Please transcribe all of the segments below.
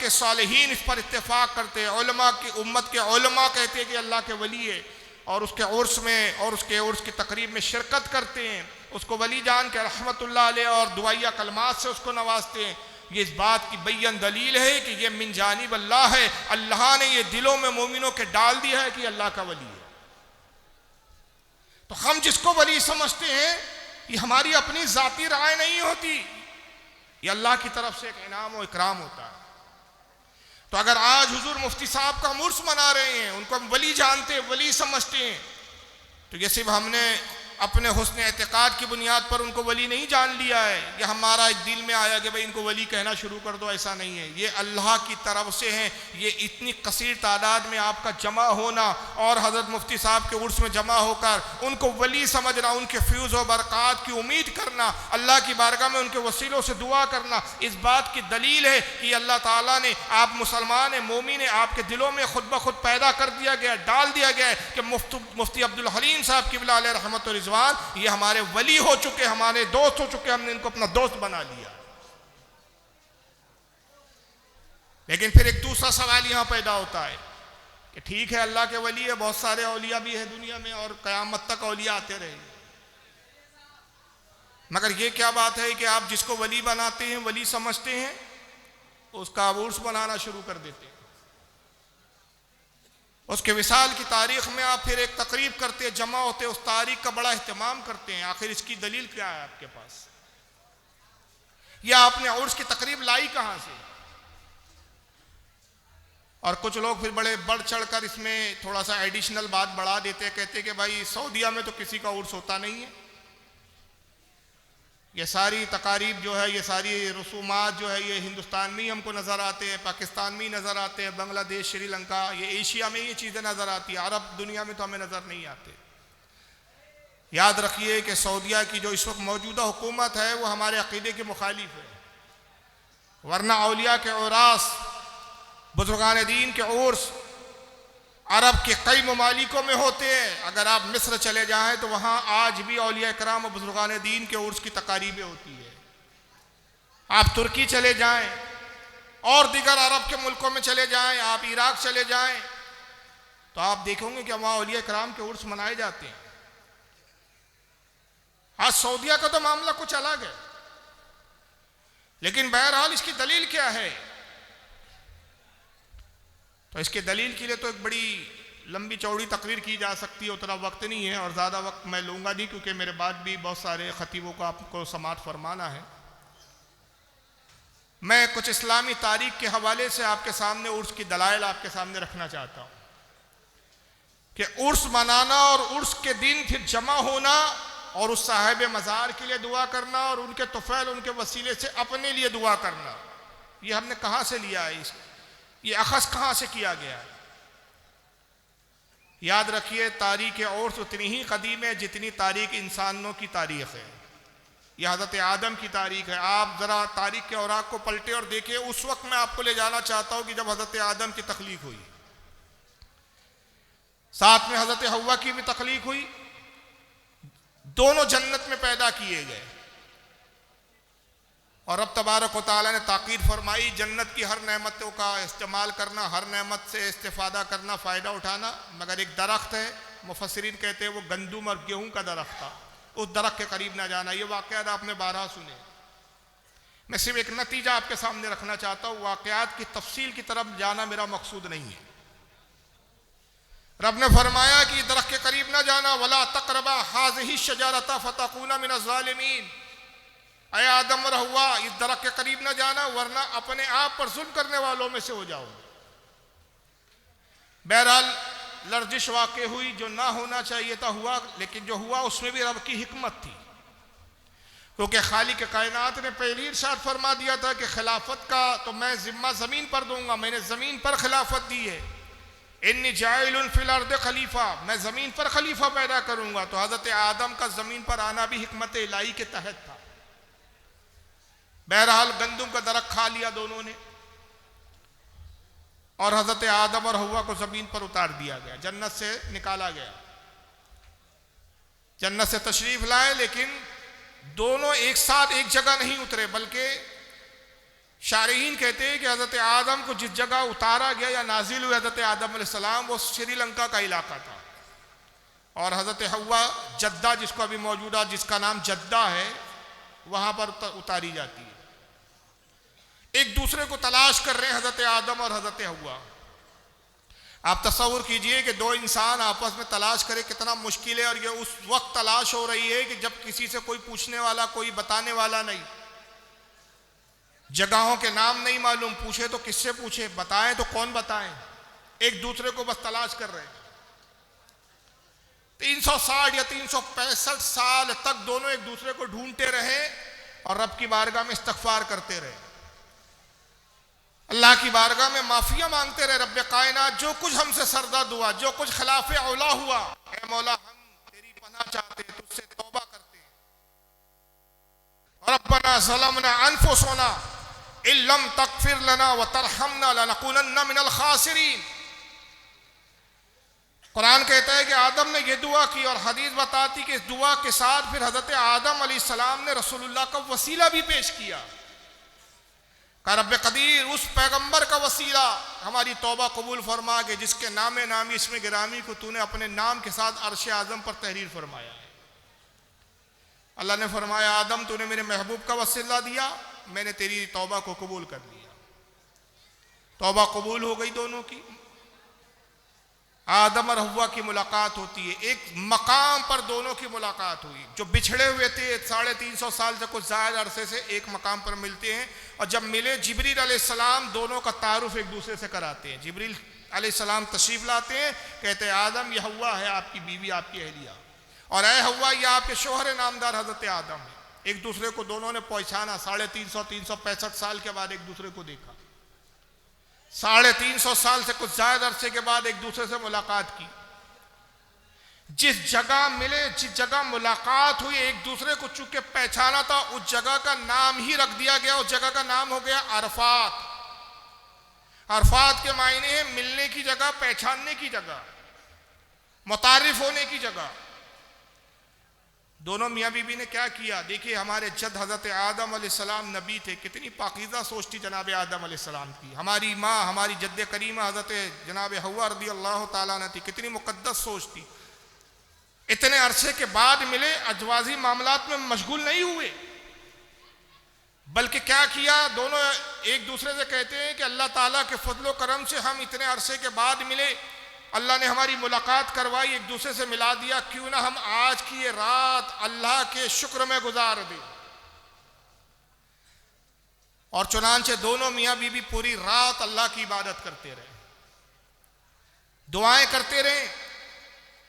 के सालिहीन इस पर इत्तेफाक करते हैं, उलमा की उम्मत के उलमा कहते हैं कि अल्लाह के वली है, और उसके उर्स में और उसके उर्स की तकरीब में शिरकत करते हैं, उसको वली जान के रहमतुल्लाह अलैह और दुआया कलमात से उसको नवाजते हैं। ये इस बात की बैयन दलील है कि ये मिन जानिब अल्लाह है, अल्लाह ने ये दिलों में मोमिनों के डाल दिया है कि अल्लाह का वली है। तो हम जिसको वली समझते हैं ये हमारी अपनी जाती राय नहीं होती, ये अल्लाह की तरफ से एक इनाम और इकराम होता है। तो अगर आज हुजूर मुफ्ती साहब का उर्स मना रहे हैं, उनको हम वली जानते हैं, वली समझते हैं, तो ये सिर्फ हमने अपने हुस्न एतकाद की बुनियाद पर उनको वली नहीं जान लिया है, ये हमारा एक दिल में आया कि भाई इनको वली कहना शुरू कर दो, ऐसा नहीं है। ये अल्लाह की तरफ से है। ये इतनी कसीर तादाद में आपका जमा होना और हज़रत मुफ्ती साहब के उर्स में जमा होकर उनको वली समझना, उनके फ्यूज़ व बरक़ात की उम्मीद करना, अल्लाह की बारगाह में उनके वसीलों से दुआ करना, इस बात की दलील है कि अल्लाह ताला ने, आप मुसलमान हैं, मोमिन हैं, आपके दिलों में खुद ब खुद पैदा कर दिया गया, डाल दिया गया है कि मुफ्ती अब्दुल हलीम साहब क़िबला अलैह रहमत व रिज़वान ये हमारे वली हो चुके, हमारे दोस्त हो चुके, हमने इनको अपना दोस्त बना लिया। लेकिन फिर एक दूसरा सवाल यहां पैदा होता है कि ठीक है अल्लाह के वली है, बहुत सारे औलिया भी है दुनिया में और कयामत तक औलिया आते रहेंगे, मगर ये क्या बात है कि आप जिसको वली बनाते हैं, वली समझते हैं, उसका उर्स बनाना शुरू कर देते हैं, उसके विसाल की तारीख में आप फिर एक तकरीब करते, जमा होते, उस तारीख का बड़ा एहतमाम करते हैं। आखिर इसकी दलील क्या है आपके पास? या आपने उर्स की तकरीब लाई कहां से? और कुछ लोग फिर बड़े बढ़ चढ़कर इसमें थोड़ा सा एडिशनल बात बढ़ा देते, कहते कि भाई सऊदीया में तो किसी का उर्स होता नहीं है, ये सारी तकारीब जो है, ये सारी रसूमात जो है, ये हिंदुस्तान में ही हमको नज़र आते हैं, पाकिस्तान में ही नज़र आते हैं, बांग्लादेश, श्रीलंका, ये एशिया में ये चीज़ें नज़र आती है, अरब दुनिया में तो हमें नज़र नहीं आते। याद रखिए कि सऊदीया की जो इस वक्त मौजूदा हुकूमत है वो हमारे अकीदे के मुखालिफ है, वरना औलिया के औरास, बुजुर्गान दीन के उर्स अरब के कई ममालिकों में होते हैं। अगर आप मिस्र चले जाएं तो वहां आज भी औलिया इकराम और बुजुर्गान दीन के उर्स की तकारीबें होती है। आप तुर्की चले जाएं और दीगर अरब के मुल्कों में चले जाएं, आप इराक चले जाएं, तो आप देखेंगे कि वहां औलिया इकराम के उर्स मनाए जाते हैं। आज सऊदीया का तो मामला कुछ अलग है, लेकिन बहरहाल इसकी दलील क्या है? तो इसके दलील के लिए तो एक बड़ी लंबी चौड़ी तकरीर की जा सकती है, उतना वक्त नहीं है और ज़्यादा वक्त मैं लूँगा नहीं, क्योंकि मेरे बाद भी बहुत सारे ख़तीबों को आपको समाअत फरमाना है। मैं कुछ इस्लामी तारीख़ के हवाले से आपके सामने उर्स की दलाइल आपके सामने रखना चाहता हूँ कि उर्स मनाना और उर्स के दिन फिर जमा होना और उस साहिब मज़ार के लिए दुआ करना और उनके तुफ़ैल, उनके वसीले से अपने लिए दुआ करना, ये हमने कहाँ से लिया है? ये अखज़ कहाँ से किया गया है? याद रखिए तारीख़ उर्स उतनी ही कदीम है जितनी तारीख़ इंसानों की तारीख़ है। यह हज़रत आदम की तारीख़ है। आप ज़रा तारीख़ के औराक को पलटे और देखिए, उस वक्त मैं आपको ले जाना चाहता हूँ कि जब हज़रत आदम की तख्लीक हुई, साथ में हज़रत हव्वा की भी तख्लीक हुई, दोनों जन्नत में पैदा किए गए और रब तबारक व तआला ने ताकीद फरमाई जन्नत की हर नेमतों का इस्तेमाल करना, हर नेमत से इस्तिफादा करना, फ़ायदा उठाना, मगर एक दरख्त है, मुफस्सिरीन कहते हैं वो गंदुम और गेहूं का दरख्त था, उस दरख्त के करीब ना जाना। ये वाक़यात आपने 12 सुने। मैं सिर्फ एक नतीजा आपके सामने रखना चाहता हूँ, वाक़यात की तफसील की तरफ जाना मेरा मकसूद नहीं है। रब ने फरमाया कि दरख्त के करीब ना जाना, वला तक़रबा हाज़िही शजरता फ़तकूना मिनज़ ज़ालिमीन, ऐ आदम और हव्वा इस दरख्त के करीब ना जाना वरना अपने आप पर जुल्म करने वालों में से हो जाओगे। बहरहाल लर्जिश वाक़ई हुई, जो ना होना चाहिए था हुआ, लेकिन जो हुआ उसमें भी रब की हिकमत थी, क्योंकि खालिक कायनात ने पहले इरशाद फरमा दिया था कि खिलाफत का तो मैं जिम्मा ज़मीन पर दूंगा, मैंने ज़मीन पर खिलाफत दी है, इन्नी जाइलुन फिल अर्द खलीफा, मैं ज़मीन पर खलीफा पैदा करूंगा। तो हज़रत आदम का ज़मीन पर आना भी हिकमत इलाही के तहत था। बहरहाल गंदुम का दरख्त खा लिया दोनों ने और हज़रत आदम और हव्वा को ज़मीन पर उतार दिया गया, जन्नत से निकाला गया, जन्नत से तशरीफ़ लाए, लेकिन दोनों एक साथ एक जगह नहीं उतरे, बल्कि शारहीन कहते हैं कि हज़रत आदम को जिस जगह उतारा गया या नाजिल हुए हज़रत आदम अलैहिस्सलाम, वो श्रीलंका का इलाका था, और हज़रत हव्वा जद्दा, जिसको अभी मौजूदा जिसका नाम जद्दा है, वहां पर उतारी जाती है। एक दूसरे को तलाश कर रहे हैं हज़रत आदम और हज़रत हव्वा। आप तसव्वुर कीजिए कि दो इंसान आपस में तलाश करें, कितना मुश्किल है। और ये उस वक्त तलाश हो रही है कि जब किसी से कोई पूछने वाला, कोई बताने वाला नहीं, जगहों के नाम नहीं मालूम, पूछे तो किससे पूछे, बताएं तो कौन बताएं, एक दूसरे को बस तलाश कर रहे हैं। 360 या 365 साल तक दोनों एक दूसरे को ढूंढते रहे और रब की बारगाह में इस्तगफार करते रहे, अल्लाह की बारगाह में माफिया मांगते रहे। रब्बे कायनात, जो कुछ हमसे सरदर्द हुआ, जो कुछ खिलाफे औला हुआ, ऐ मौला हम तेरी पनाह चाहते हैं, तुझसे तौबा करते हैं। रब्बना ज़लमना अनफुसना इल्लम तगफिर लना व तरहमना लनकुनन्ना मिनल खासिरीन। कुरान कहता है कि आदम ने यह दुआ की, और हदीस बताती कि इस दुआ के साथ फिर हज़रत आदम अलैहिस्सलाम ने रसूलुल्लाह का वसीला भी पेश किया। कहा रब्बे कदीर, उस पैगंबर का वसीला हमारी तौबा कबूल फरमा के जिसके नामे नामी इसमें गिरामी को तूने अपने नाम के साथ अर्श आज़म पर तहरीर फरमाया है। अल्लाह ने फरमाया, आदम तूने मेरे महबूब का वसीला दिया, मैंने तेरी तौबा को कबूल कर लिया। तौबा कबूल हो गई दोनों की। आदम और हव्वा की मुलाकात होती है, एक मकाम पर दोनों की मुलाकात हुई। जो बिछड़े हुए थे 350 साल से कुछ ज़्यादा अरसे से एक मकाम पर मिलते हैं, और जब मिले जिब्रील अलैहिस्सलाम दोनों का तारुफ एक दूसरे से कराते हैं। जिब्रील अलैहिस्सलाम तशरीफ लाते हैं, कहते हैं आदम ये हव्वा है आपकी बीवी, आपकी अहलिया, और ऐ हव्वा ये आपके शोहर नामदार हज़रत आदम है। एक दूसरे को दोनों ने पहचाना। 365 साल के बाद एक दूसरे को देखा। 350 साल से कुछ ज्यादा अरसे के बाद एक दूसरे से मुलाकात की। जिस जगह मिले, जिस जगह मुलाकात हुई, एक दूसरे को चूंकि पहचाना था, उस जगह का नाम ही रख दिया गया। उस जगह का नाम हो गया अरफात। अरफात के मायने हैं मिलने की जगह, पहचानने की जगह, मुतारिफ होने की जगह। दोनों मियाँ बीबी ने क्या किया? देखिए, हमारे जद हज़रत आदम अलैहिस्सलाम नबी थे, कितनी पाकीज़ा सोच थी जनाब आदम अलैहिस्सलाम की। हमारी माँ, हमारी जद्द करीमा हज़रत जनाब हव्वा रज़ी अल्लाह ताला अन्हा थी, कितनी मुक़द्दस सोच थी। इतने अरसे के बाद मिले, अजवाजी मामलात में मशगूल नहीं हुए, बल्कि क्या किया, दोनों एक दूसरे से कहते हैं कि अल्लाह ताला के फजलो करम से हम इतने अरसे के बाद मिले, अल्लाह ने हमारी मुलाकात करवाई, एक दूसरे से मिला दिया, क्यों ना हम आज की ये रात अल्लाह के शुक्र में गुजार दें। और चुनांचे दोनों मियाँ बीबी पूरी रात अल्लाह की इबादत करते रहे, दुआएं करते रहे।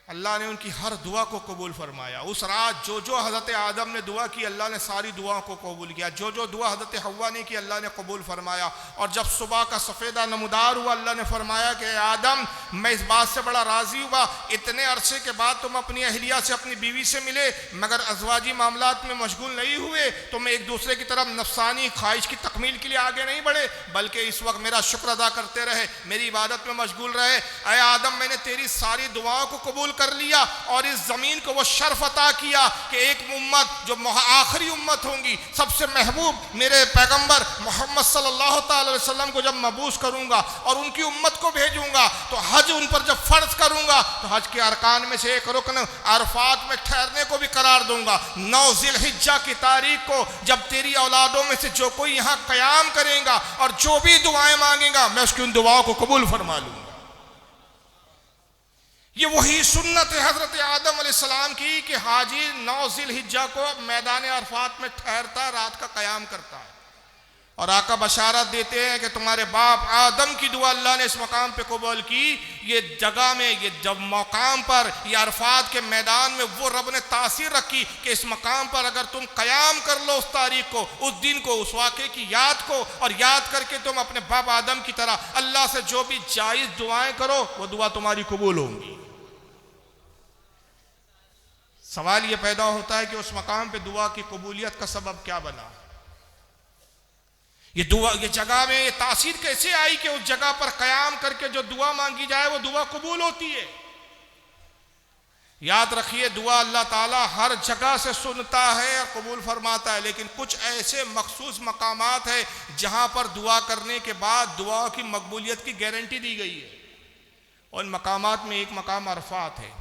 अल्लाह ने उनकी हर दुआ को कबूल फरमाया। उस रात जो जो हज़रत आदम ने दुआ की, अल्लाह ने सारी दुआओं को कबूल किया। जो जो दुआ हज़रत हव्वा ने की, अल्लाह ने कबूल फरमाया। और जब सुबह का सफ़ेदा नमदार हुआ, अल्लाह ने फरमाया कि आदम, मैं इस बात से बड़ा राज़ी हुआ, इतने अरसे के बाद तुम अपनी अहलिया से, अपनी बीवी से मिले, मगर अज़वाजी मामलात में मशगूल नहीं हुए, तुम एक दूसरे की तरफ नफसानी ख्वाहिश की तकमील के लिए आगे नहीं बढ़े, बल्कि इस वक्त मेरा शुक्र अदा करते रहे, मेरी इबादत में मशगूल रहे। ऐ आदम, मैंने तेरी सारी दुआओं को कबूल कर लिया और इस जमीन को वो शर्फ अता किया कि एक उम्मत जो आखिरी उम्मत होंगी, सबसे महबूब मेरे पैगंबर मोहम्मद सल्लल्लाहु अलैहि वसल्लम को जब मबूस करूंगा और उनकी उम्मत को भेजूंगा, तो हज उन पर जब फर्ज करूंगा, तो हज के अरकान में से एक रुकन अरफात में ठहरने को भी करार दूंगा। 9 ज़िलहिज्जा की तारीख को जब तेरी औलादों में से जो कोई यहाँ क़याम करेगा और जो भी दुआएं मांगेगा, मैं उसकी उन दुआओं को कबूल फरमा लूंगा। ये वही सुन्नत है हज़रत आदम अलैहिस्सलाम की कि हाजी 9 ज़िलहिज्जा को मैदान अरफात में ठहरता, रात का क़याम करता है, और आका बशारत देते हैं कि तुम्हारे बाप आदम की दुआ अल्लाह ने इस मकाम पे कबूल की। ये जगह में, ये जब मकाम पर, ये अरफात के मैदान में वो रब ने तासीर रखी कि इस मकाम पर अगर तुम क़याम कर लो उस तारीख को, उस दिन को, उस वाक़े की याद को, और याद करके तुम अपने बाप आदम की तरह अल्लाह से जो भी जायज़ दुआएं करो, वो दुआ तुम्हारी कबूल होंगी। सवाल ये पैदा होता है कि उस मकाम पे दुआ की कबूलियत का सबब क्या बना? ये दुआ, ये जगह में ये तासीर कैसे आई कि उस जगह पर क़याम करके जो दुआ मांगी जाए वो दुआ कबूल होती है? याद रखिए, दुआ अल्लाह ताला हर जगह से सुनता है और कबूल फरमाता है, लेकिन कुछ ऐसे मखसूस मकामात है जहां पर दुआ करने के बाद दुआ की मकबूलियत की गारंटी दी गई है। उन मकामात में एक मकाम अरफात है।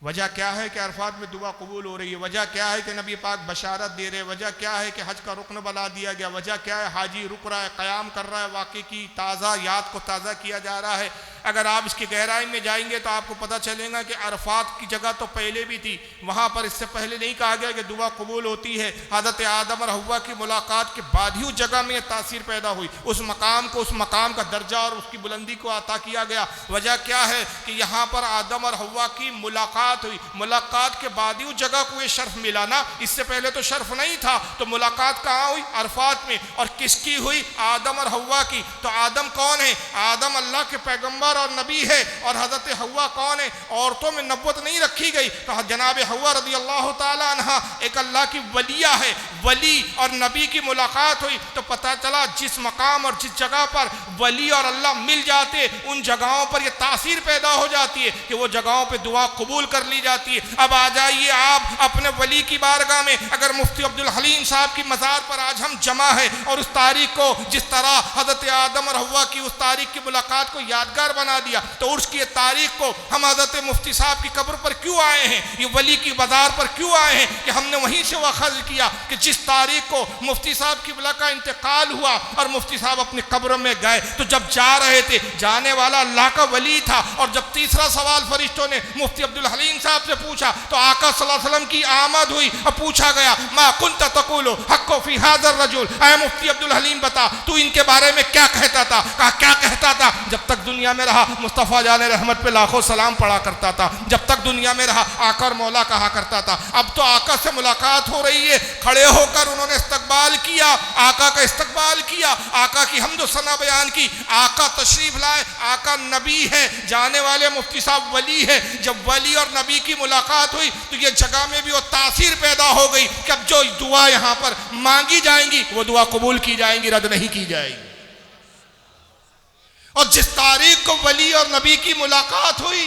वजह क्या है कि अरफात में दुआ कबूल हो रही है? वजह क्या है कि नबी पाक बशारत दे रहे? वजह क्या है कि हज का रुकन बना दिया गया? वजह क्या है? हाजी रुक रहा है, क़याम कर रहा है, वाक़े की ताज़ा याद को ताज़ा किया जा रहा है। अगर आप इसकी गहराई में जाएंगे तो आपको पता चलेगा कि अरफात की जगह तो पहले भी थी, वहाँ पर इससे पहले नहीं कहा गया कि दुआ कबूल होती है। हज़रत आदम और हव्वा की मुलाकात के बाद ही उस जगह में तासीर पैदा हुई, उस मकाम को, उस मकाम का दर्जा और उसकी बुलंदी को अता किया गया। वजह क्या है कि यहाँ पर आदम और हव्वा की मुलाकात हुई, मुलाकात के बाद ही उस जगह को ये शर्फ मिला ना, इससे पहले तो शर्फ नहीं था। तो मुलाकात कहाँ हुई? अरफात में। और किसकी हुई? आदम और हव्वा की। तो आदम कौन है? आदम अल्लाह के पैगंबर और नबी है। और हजरत हव्वा कौन है? औरतों में नबुव्वत नहीं रखी गई। तो जनाब हव्वा रज़ी अल्लाह ताला अन्हा एक अल्लाह की वलिया है। वली और नबी की मुलाकात हुई तो पता चला जिस मकाम और जिस जगह पर वली और अल्लाह मिल जाते, उन जगहों पर यह तासीर पैदा हो जाती है कि वो जगहों पर दुआ कबूल कर ली जाती है। अब आ जाइए आप अपने वली की बारगाह में। अगर मुफ्ती अब्दुल हलीम साहब की मज़ार पर आज हम जमा है और उस तारीख को जिस तरह हजरत आदम और हव्वा की उस तारीख की मुलाकात को यादगार बना दिया, तो उर्स की तारीख को हम हजरत मुफ्ती साहब की कब्र पर क्यों आए हैं, ये वली की बाजार पर क्यों आए हैं कि हमने वहीं से वखज़ किया कि जिस तारीख को मुफ्ती साहब की बिला का इंतकाल हुआ और मुफ्ती साहब अपनी कब्र में गए, तो जब जा रहे थे जाने वाला अल्लाह का वली था। और जब तीसरा सवाल फरिश्तों ने मुफ्ती अब्दुल हलीम साहब से पूछा तो आका सल्लल्लाहु अलैहि वसल्लम की आमद हुई और पूछा गया मा कुन्त तक़ूलु हक़्क़ु फ़ी हाज़र रजुल, ऐ मुफ्ती अब्दुल हलीम बता तू इनके बारे में क्या कहता था? कहा क्या कहता था? जब तक दुनिया में रहा मुस्तफ़ा जाने रहमत पे लाखों सलाम पढ़ा करता था, जब तक दुनिया में रहा आका और मौला कहा करता था। अब तो आका से मुलाकात हो रही है, खड़े होकर उन्होंने इस्तकबाल किया, आका का इस्तकबाल किया, आका की हम्द व सना बयान की। आका तशरीफ लाए, आका नबी है, जाने वाले मुफ्ती साहब वली है। जब वली और नबी की मुलाकात हुई तो ये जगह में भी वो तासीर पैदा हो गई कि अब जो दुआ यहाँ पर मांगी जाएंगी वो दुआ कबूल की जाएंगी, रद्द नहीं की जाएगी। और जिस तारीख को वली और नबी की मुलाकात हुई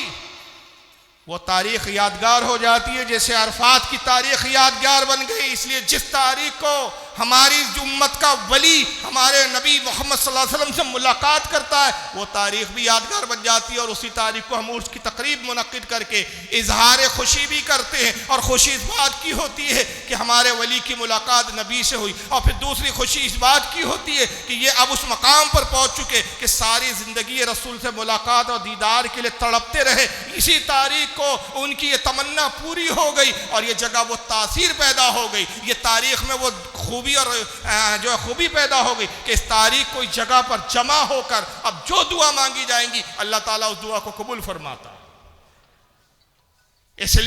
वो तारीख यादगार हो जाती है, जैसे अरफात की तारीख यादगार बन गई। इसलिए जिस तारीख को हमारी उम्मत का वली हमारे नबी मोहम्मद सल्लल्लाहु अलैहि वसल्लम से मुलाकात करता है वो तारीख भी यादगार बन जाती है। और उसी तारीख को हम उसकी तकरीब मुनक्किद करके इजहार खुशी भी करते हैं। और खुशी इस बात की होती है कि हमारे वली की मुलाकात नबी से हुई, और फिर दूसरी खुशी इस बात की होती है कि ये अब उस मकाम पर पहुँच चुके कि सारी ज़िंदगी रसूल से मुलाकात और दीदार के लिए तड़पते रहे। इसी तारीख को उनकी ये तमन्ना पूरी हो गई और ये जगह वो तासीर पैदा हो गई, ये तारीख में वो खूबी और जो खूबी पैदा हो गई कि इस तारीख को इस जगह पर जमा होकर अब जो दुआ मांगी जाएंगी अल्लाह ताला उस दुआ को कबूल फरमाता। इसलिए